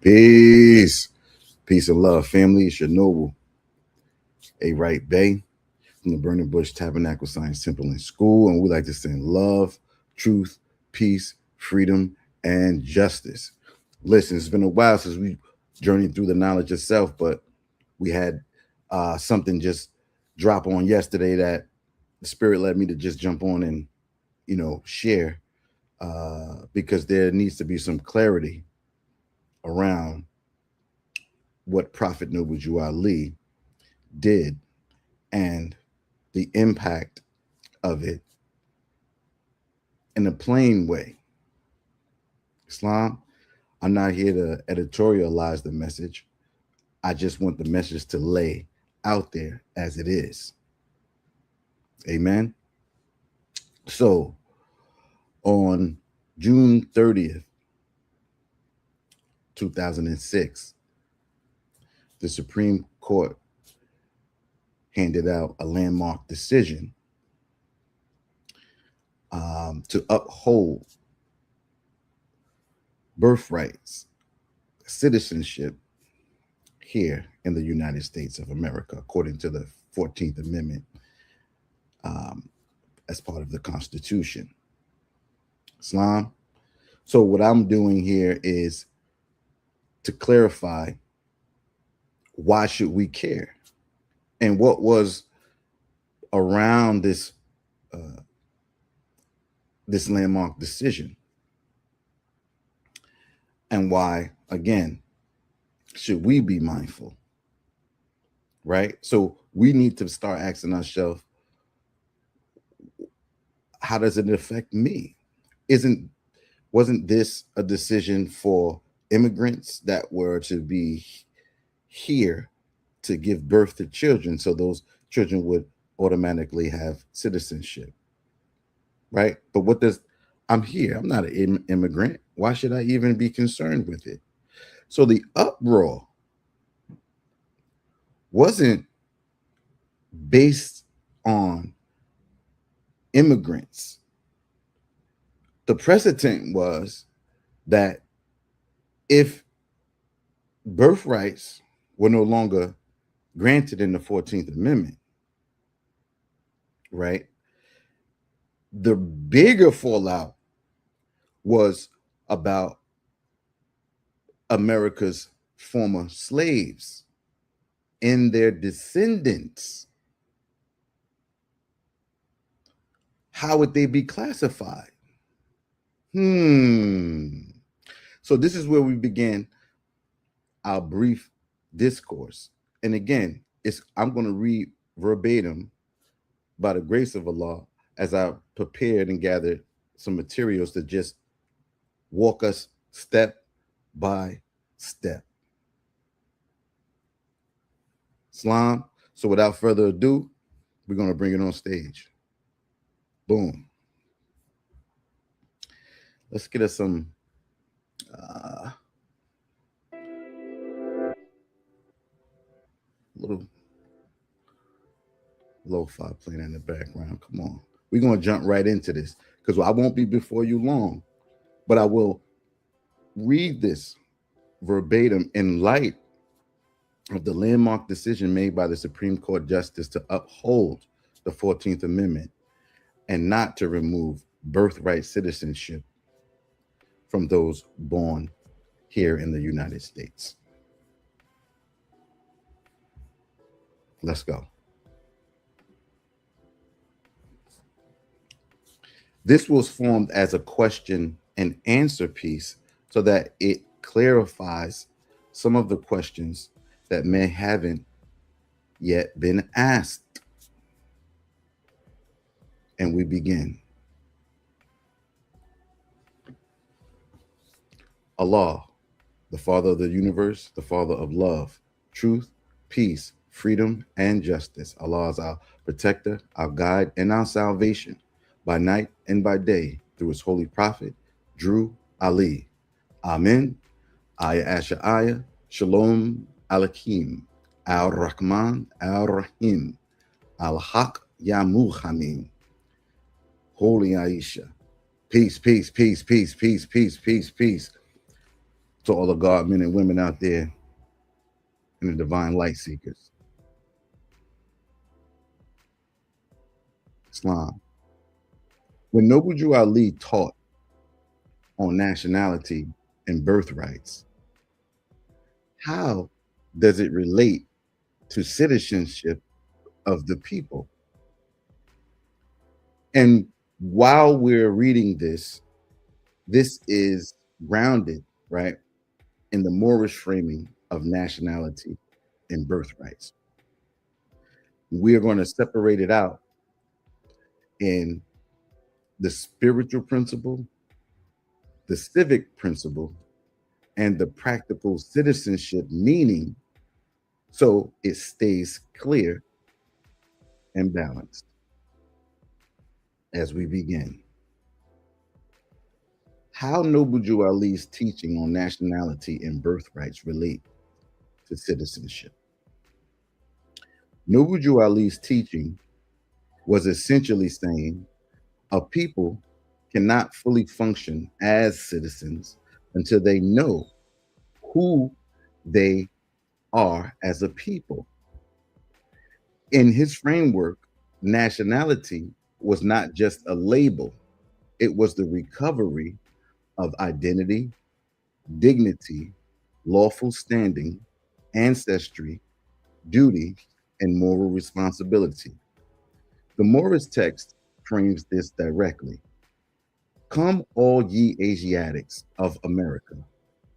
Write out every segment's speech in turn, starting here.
Peace. Peace and love, family. It's your noble, A. Wright Bay from the Burning Bush Tabernacle Science Temple and School. And we like to send love, truth, peace, freedom, and justice. Listen, it's been a while since we journeyed through the knowledge of self, but we had something just drop on yesterday that the spirit led me to just jump on and, share because there needs to be some clarity around what Prophet Noble Jew Ali did and the impact of it in a plain way. Islam, I'm not here to editorialize the message. I just want the message to lay out there as it is. Amen. So on June 30th, 2006, the Supreme Court handed out a landmark decision to uphold birthrights, citizenship here in the United States of America, according to the 14th Amendment as part of the Constitution. Islam. So what I'm doing here is to clarify why should we care and what was around this this landmark decision and why, again, should we be mindful, right? So we need to start asking ourselves, how does it affect me? Wasn't this a decision for immigrants that were to be here to give birth to children, so those children would automatically have citizenship, right? But I'm here, I'm not an immigrant. Why should I even be concerned with it? So the uproar wasn't based on immigrants. The precedent was that if birthrights were no longer granted in the 14th Amendment, right, the bigger fallout was about America's former slaves and their descendants. How would they be classified? So this is where we began our brief discourse. And again, I'm going to read verbatim by the grace of Allah as I prepared and gathered some materials to just walk us step by step. Islam. So without further ado, we're going to bring it on stage. Boom. Let's get us some little lo-fi playing in the background. Come on. We're going to jump right into this because I won't be before you long, but I will read this verbatim in light of the landmark decision made by the Supreme Court Justice to uphold the 14th Amendment and not to remove birthright citizenship from those born here in the United States. Let's go. This was formed as a question and answer piece so that it clarifies some of the questions that may haven't yet been asked. And we begin. Allah, the Father of the universe, the Father of love, truth, peace, freedom, and justice. Allah is our protector, our guide, and our salvation by night and by day through his holy prophet, Drew Ali. Amen. Aya Asha Aya. Shalom Alakim. Al-Rahman Al-Rahim. Al-Haq Yamu Hamim. Holy Aisha. Peace, peace, peace, peace, peace, peace, peace, peace. To all the God men and women out there and the divine light seekers. Islam. When Noble Drew Ali taught on nationality and birthrights, how does it relate to citizenship of the people? And while we're reading this, this is grounded, right, in the Moorish framing of nationality and birthrights. We are going to separate it out in the spiritual principle, the civic principle, and the practical citizenship meaning, so it stays clear and balanced as we begin. How Noble Drew Ali's teaching on nationality and birthrights relate to citizenship. Noble Drew Ali's teaching was essentially saying a people cannot fully function as citizens until they know who they are as a people. In his framework, nationality was not just a label, it was the recovery of identity, dignity, lawful standing, ancestry, duty, and moral responsibility. The Morris text frames this directly. Come, all ye Asiatics of America,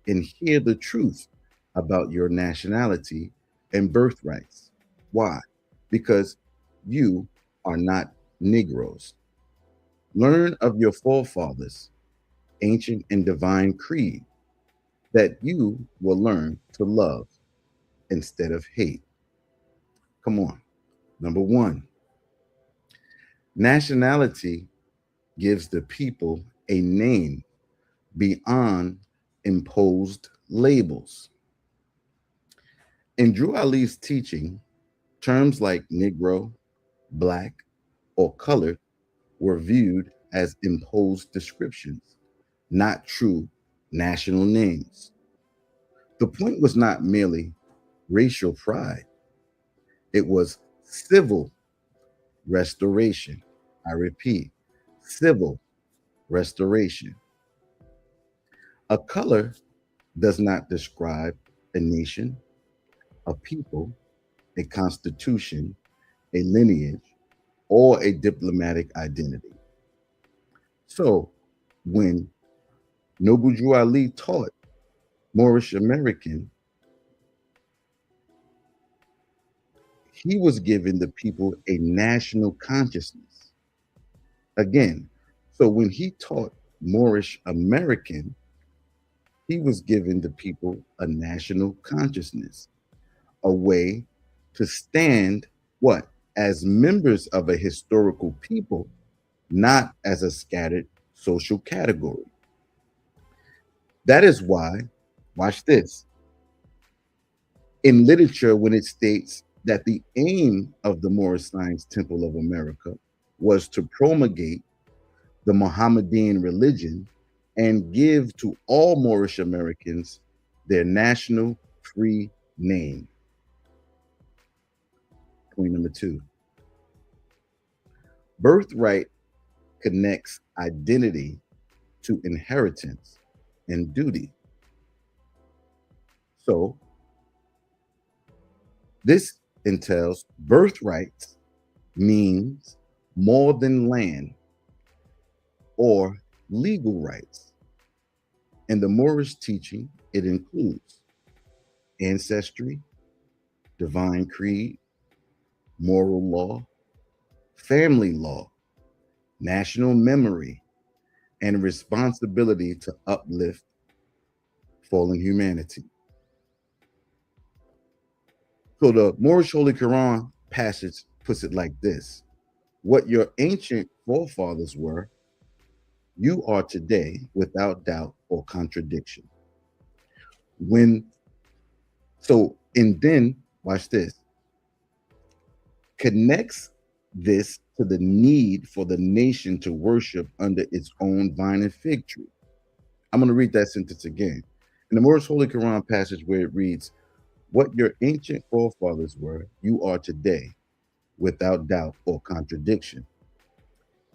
and hear the truth about your nationality and birthrights. Why? Because you are not Negroes. Learn of your forefathers' ancient and divine creed, that you will learn to love instead of hate. Come on. Number one, nationality gives the people a name beyond imposed labels. In Drew Ali's teaching, terms like Negro, Black, or colored were viewed as imposed descriptions, not true national names. The point was not merely racial pride, it was civil restoration. I repeat, civil restoration. A color does not describe a nation, a people, a constitution, a lineage, or a diplomatic identity. So when Noble Drew Ali taught Moorish American, he was giving the people a national consciousness. Again, so when he taught Moorish American, he was giving the people a national consciousness, a way to stand what? As members of a historical people, not as a scattered social category. That is why, watch this, in literature, when it states that the aim of the Moorish Science Temple of America was to promulgate the Mohammedan religion and give to all Moorish Americans their national free name. Point number two. Birthright connects identity to inheritance and duty. So this entails birthrights means more than land or legal rights. In the Moorish teaching, it includes ancestry, divine creed, moral law, family law, national memory, and responsibility to uplift fallen humanity. So the Moorish Holy Quran passage puts it like this: what your ancient forefathers were, you are today without doubt or contradiction. When and then watch this, connects this to the need for the nation to worship under its own vine and fig tree. I'm going to read that sentence again. In the most holy Quran passage where it reads, "What your ancient forefathers were, you are today, without doubt or contradiction,"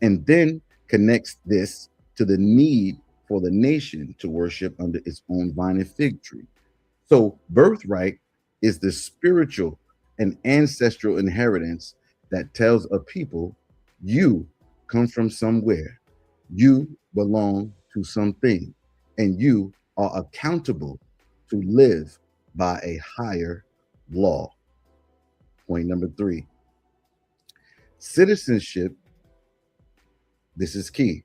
and then connects this to the need for the nation to worship under its own vine and fig tree. So, birthright is the spiritual and ancestral inheritance that tells a people you come from somewhere, you belong to something, and you are accountable to live by a higher law. Point number three, citizenship. This is key.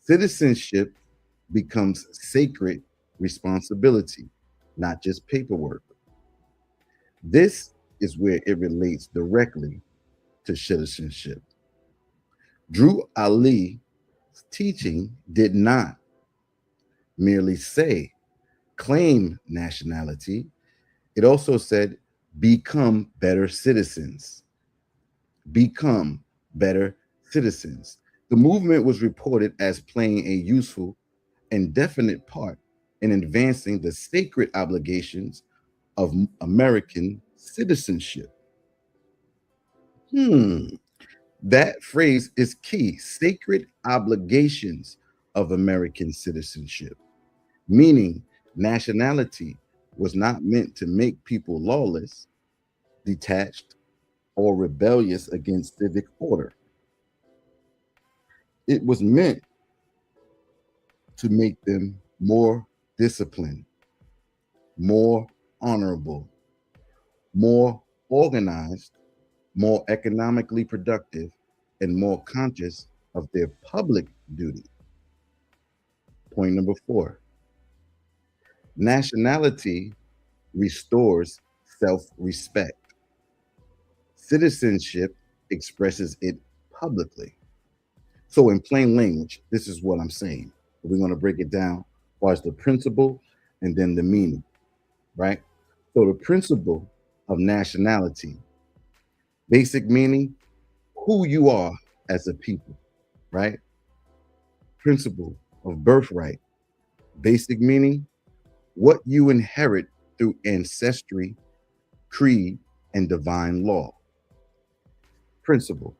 Citizenship becomes sacred responsibility, not just paperwork. This is where it relates directly to citizenship. Drew Ali's teaching did not merely say claim nationality, it also said become better citizens. Become better citizens. The movement was reported as playing a useful and definite part in advancing the sacred obligations of American citizenship. Hmm. That phrase is key. Sacred obligations of American citizenship, meaning nationality was not meant to make people lawless, detached, or rebellious against civic order. It was meant to make them more disciplined, more honorable, more organized, more economically productive, and more conscious of their public duty. Point number four, nationality restores self respect. Citizenship expresses it publicly. So, in plain language, this is what I'm saying. We're going to break it down as far as the principle and then the meaning, right? So, the principle of nationality, basic meaning, who you are as a people, right? Principle of birthright, basic meaning, what you inherit through ancestry, creed, and divine law. Principle,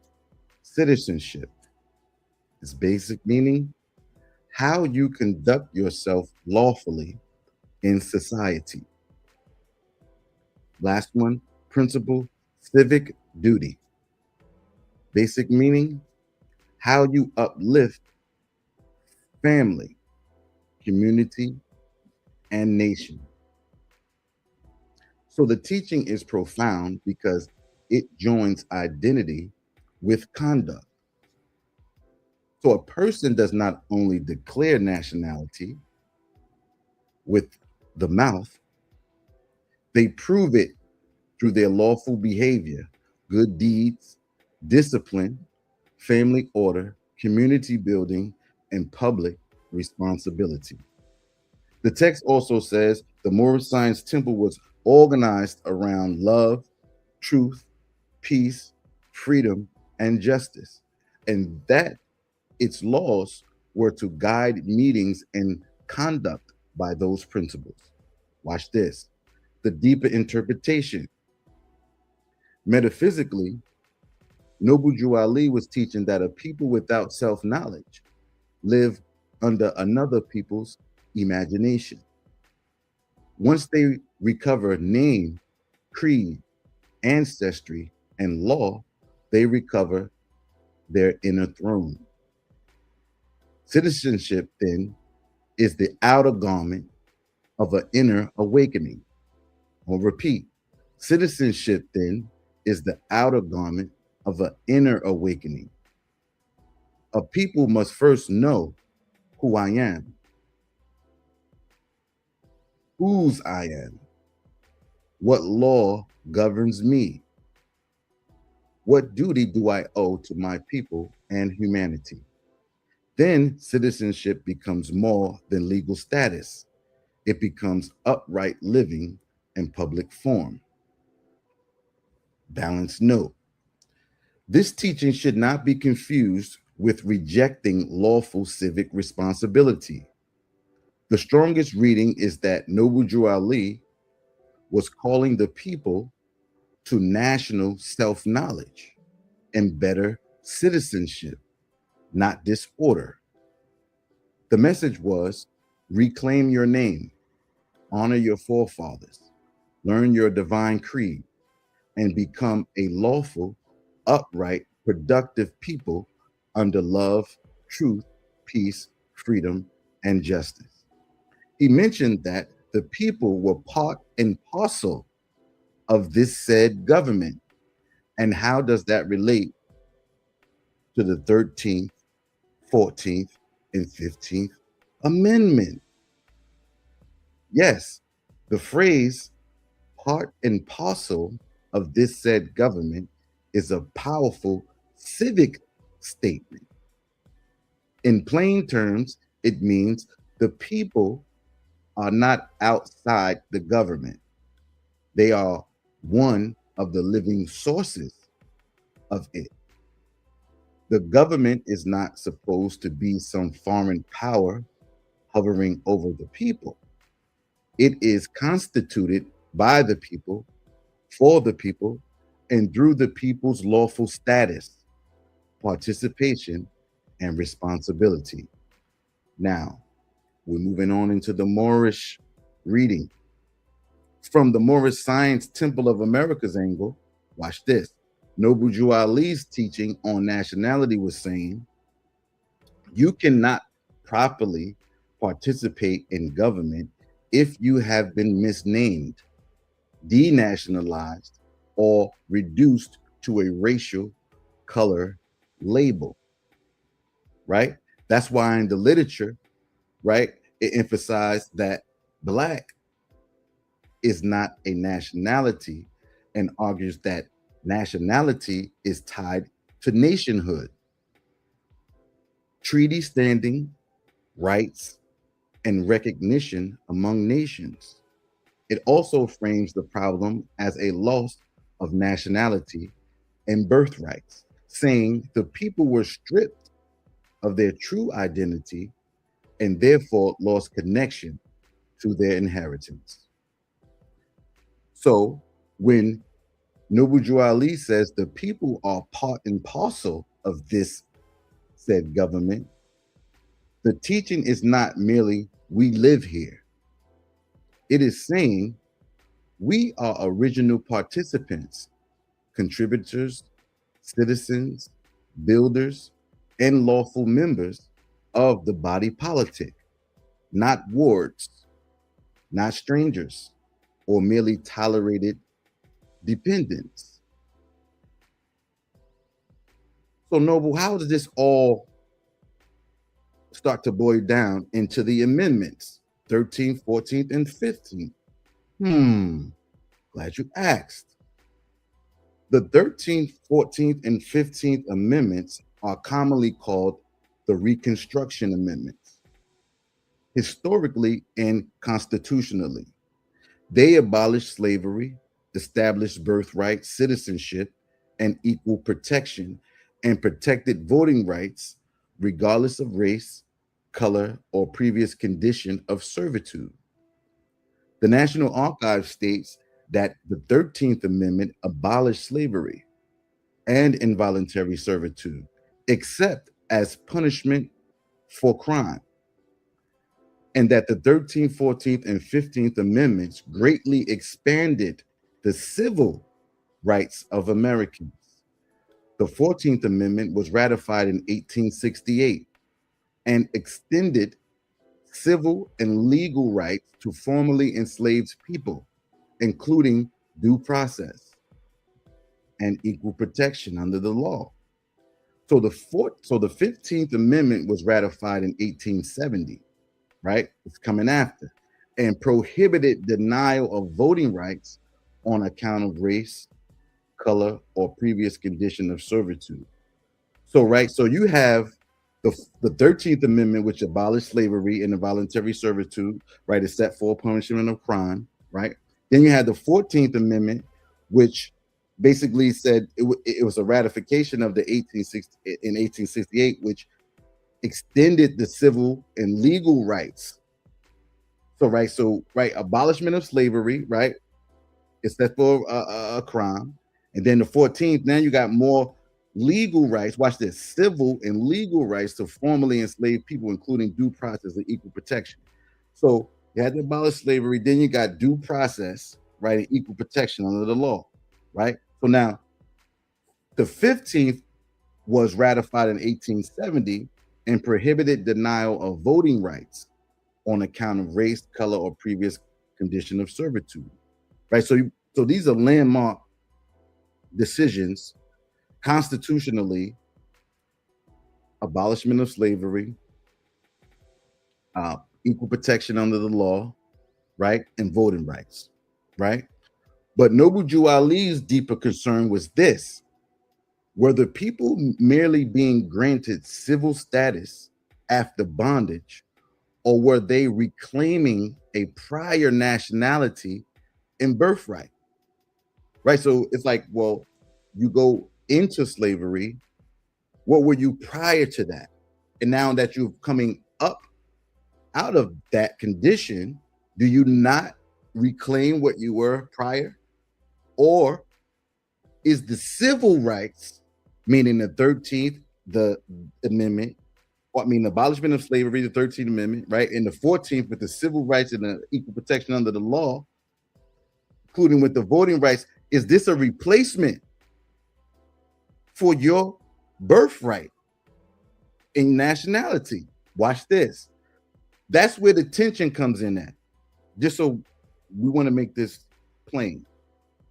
citizenship, its basic meaning, how you conduct yourself lawfully in society. Last one, principle, civic duty, basic meaning, how you uplift family, community, and nation. So the teaching is profound because it joins identity with conduct. So a person does not only declare nationality with the mouth, they prove it through their lawful behavior, good deeds, discipline, family order, community building, and public responsibility. The text also says the Moorish Science Temple was organized around love, truth, peace, freedom, and justice, and that its laws were to guide meetings and conduct by those principles. Watch this. The deeper interpretation. Metaphysically, Noble Drew Ali was teaching that a people without self knowledge live under another people's imagination. Once they recover name, creed, ancestry, and law, they recover their inner throne. Citizenship, then, is the outer garment of an inner awakening. I'll repeat. Citizenship, then, is the outer garment of an inner awakening. A people must first know who I am, whose I am, what law governs me, what duty do I owe to my people and humanity. Then citizenship becomes more than legal status. It becomes upright living and public form. Balanced note. This teaching should not be confused with rejecting lawful civic responsibility. The strongest reading is that Noble Drew Ali was calling the people to national self knowledge and better citizenship, not disorder. The message was reclaim your name, honor your forefathers, learn your divine creed, and become a lawful, upright, productive people under love, truth, peace, freedom, and justice. He mentioned that the people were part and parcel of this said government. And how does that relate to the 13th, 14th, and 15th Amendment? Yes, the phrase part and parcel of this said government is a powerful civic statement. In plain terms, it means the people are not outside the government. They are one of the living sources of it. The government is not supposed to be some foreign power hovering over the people. It is constituted by the people, for the people, and through the people's lawful status, participation, and responsibility. Now, we're moving on into the Moorish reading. From the Moorish Science Temple of America's angle, watch this. Noble Drew Ali's teaching on nationality was saying, you cannot properly participate in government if you have been misnamed, denationalized, or reduced to a racial color label, right? That's why in the literature, right, it emphasized that Black is not a nationality and argues that nationality is tied to nationhood, treaty standing, rights, and recognition among nations. It also frames the problem as a loss of nationality and birthrights, saying the people were stripped of their true identity and therefore lost connection to their inheritance. So when Noble Drew Ali says the people are part and parcel of this said government, the teaching is not merely we live here. It is saying we are original participants, contributors, citizens, builders, and lawful members of the body politic, not wards, not strangers, or merely tolerated dependents. So, Noble, how does this all start to boil down into the amendments 13th, 14th, and 15th? Glad you asked. The 13th, 14th, and 15th Amendments are commonly called the Reconstruction Amendments. Historically and constitutionally, they abolished slavery, established birthright, citizenship, and equal protection, and protected voting rights regardless of race, color, or previous condition of servitude. The National Archives states that the 13th Amendment abolished slavery and involuntary servitude, except as punishment for crime, and that the 13th, 14th, and 15th Amendments greatly expanded the civil rights of Americans. The 14th Amendment was ratified in 1868 and extended civil and legal rights to formerly enslaved people, including due process and equal protection under the law. So the 15th Amendment was ratified in 1870, right? It's coming after, and prohibited denial of voting rights on account of race, color, or previous condition of servitude. So, right, so you have the 13th Amendment, which abolished slavery and involuntary servitude, right, is set for punishment of crime, right? Then you had the 14th Amendment, which basically said it was a ratification of the 1868, which extended the civil and legal rights So abolishment of slavery, right? It's set for a crime. And then the 14th, now you got more legal rights. Watch this: civil and legal rights to formerly enslaved people, including due process and equal protection. So you had to abolish slavery, then you got due process, right, and equal protection under the law, right? So now the 15th was ratified in 1870 and prohibited denial of voting rights on account of race, color, or previous condition of servitude. Right. So these are landmark decisions constitutionally: abolishment of slavery, uh, equal protection under the law, right, and voting rights, right. But Noble Jew Ali's deeper concern was this: were the people merely being granted civil status after bondage, or were they reclaiming a prior nationality and birthright? Right. So it's like, well, you go into slavery. What were you prior to that? And now that you're coming up out of that condition, do you not reclaim what you were prior? Or is the civil rights, meaning the 13th, the amendment, I mean, the abolishment of slavery, the 13th Amendment, right? And the 14th with the civil rights and the equal protection under the law, including with the voting rights, is this a replacement for your birthright in nationality? Watch this. That's where the tension comes in at. Just so we want to make this plain.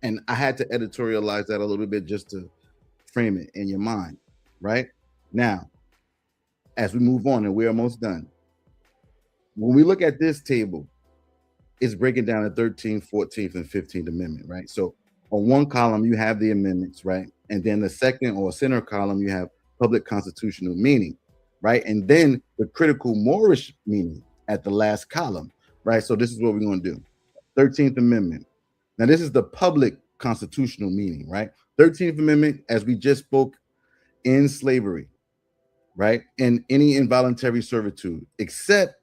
And I had to editorialize that a little bit just to frame it in your mind, right? Now, as we move on, and we're almost done, when we look at this table, it's breaking down the 13th, 14th, and 15th Amendment, right? So on one column, you have the amendments, right? And then the second or center column, you have public constitutional meaning, right? And then the critical Moorish meaning at the last column, right? So this is what we're going to do. 13th Amendment. Now, this is the public constitutional meaning, right? 13th Amendment, as we just spoke, ends slavery, right? And any involuntary servitude, except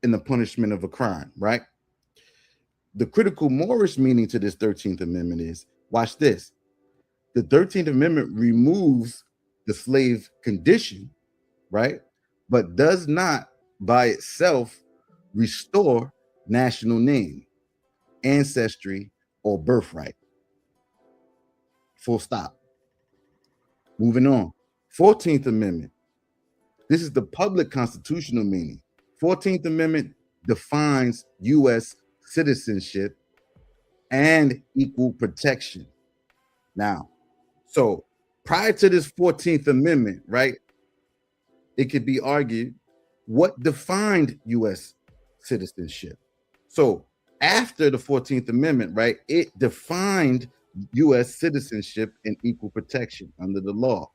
in the punishment of a crime, right? The critical Moorish meaning to this 13th Amendment is, watch this: the 13th Amendment removes the slave condition, right? But does not by itself restore national name, ancestry, or birthright. Full stop. Moving on. 14th Amendment. This is the public constitutional meaning. 14th Amendment defines U.S. citizenship and equal protection. Now, so prior to this 14th Amendment, right, it could be argued what defined U.S. citizenship. So after the 14th Amendment, right, it defined U.S. citizenship and equal protection under the law.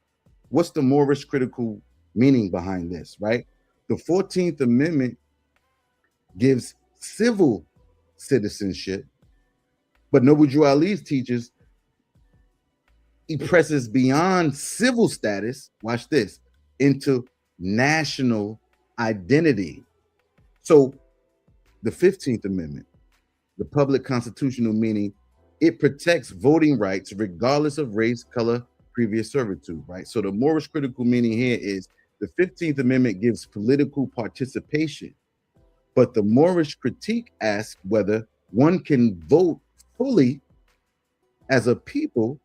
What's the Moorish critical meaning behind this, right? The 14th Amendment gives civil citizenship, but Noble Drew Ali's teaches he presses beyond civil status, watch this, into national identity. So the 15th Amendment, the public constitutional meaning, it protects voting rights regardless of race, color, previous servitude, right? So the Moorish critical meaning here is the 15th Amendment gives political participation, but the Moorish critique asks whether one can vote fully as a people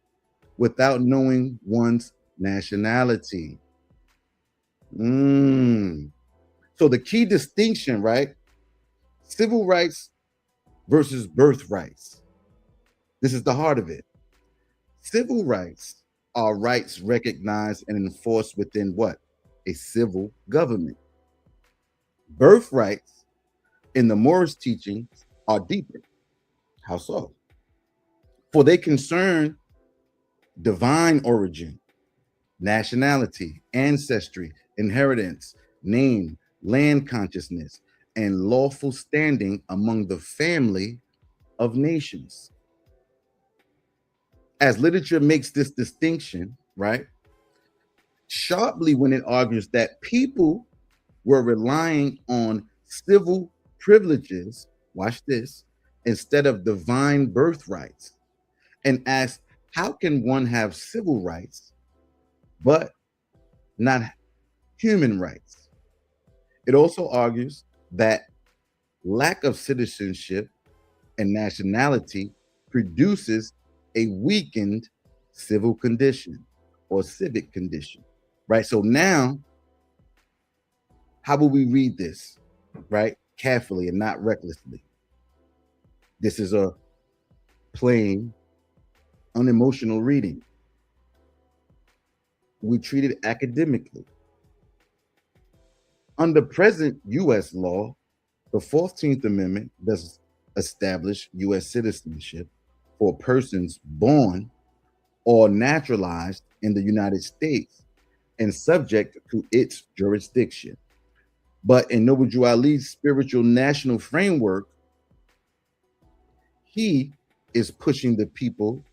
without knowing one's nationality. So the key distinction, right? Civil rights versus birthrights. This is the heart of it. Civil rights are rights recognized and enforced within what? A civil government. Birthrights in the Moorish teachings are deeper. How so? For they concern divine origin, nationality, ancestry, inheritance, name, land consciousness, and lawful standing among the family of nations. As literature makes this distinction, right, sharply when it argues that people were relying on civil privileges, watch this, instead of divine birthrights, and asks, how can one have civil rights but not human rights? It also argues that lack of citizenship and nationality produces a weakened civil condition or civic condition, right? So now, how will we read this, right? Carefully and not recklessly. This is a plain, unemotional reading. We treat it academically. Under present U.S. law, the 14th Amendment does establish U.S. citizenship for persons born or naturalized in the United States and subject to its jurisdiction. But in Noble Drew Ali's spiritual national framework, he is pushing the people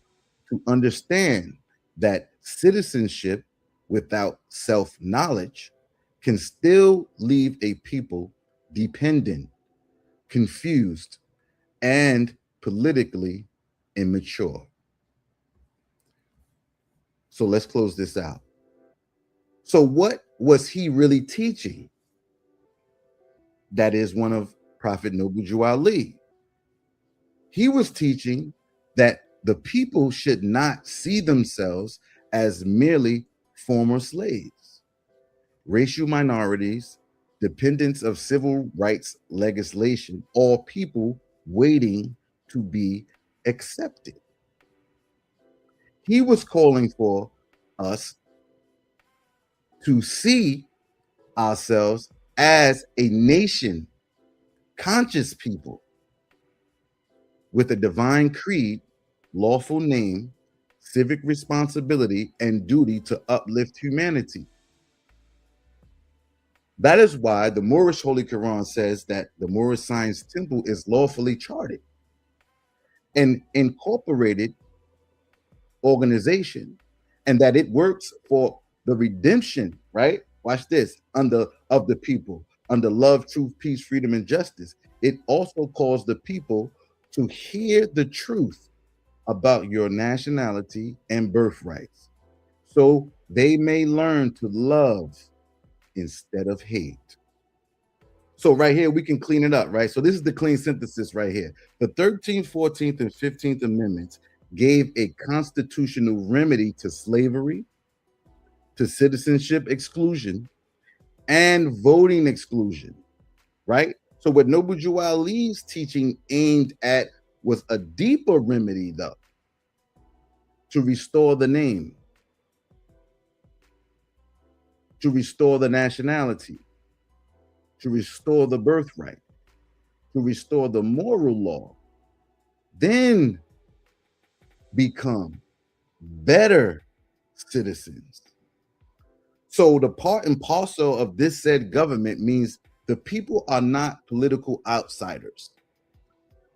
to understand that citizenship without self-knowledge can still leave a people dependent, confused, and politically immature. So let's close this out. So what was he really teaching? That is one of Prophet Noble Drew Ali. He was teaching that the people should not see themselves as merely former slaves, racial minorities, dependents of civil rights legislation, or people waiting to be accepted. He was calling for us to see ourselves as a nation, conscious people with a divine creed, lawful name, civic responsibility, and duty to uplift humanity. That is why the Moorish Holy Quran says that the Moorish Science Temple is lawfully chartered and incorporated organization, and that it works for the redemption, right? Watch this, under of the people, under love, truth, peace, freedom, and justice. It also calls the people to hear the truth about your nationality and birthrights, so they may learn to love instead of hate. So right here, we can clean it up, right? So this is the clean synthesis right here. The 13th, 14th, and 15th Amendments gave a constitutional remedy to slavery, to citizenship exclusion, and voting exclusion, right? So what Noble Drew Ali's teaching aimed at was a deeper remedy, though, to restore the name, to restore the nationality, to restore the birthright, to restore the moral law, then become better citizens. So the part and parcel of this said government means the people are not political outsiders.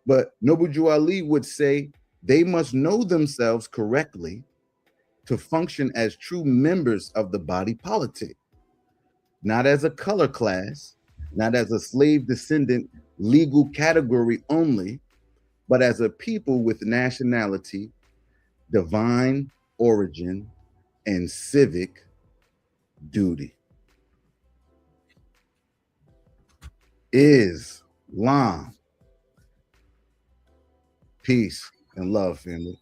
But Noble Drew Ali would say they must know themselves correctly to function as true members of the body politic, not as a color class, not as a slave descendant legal category only, but as a people with nationality, divine origin, and civic duty. Islam. Peace and love, family.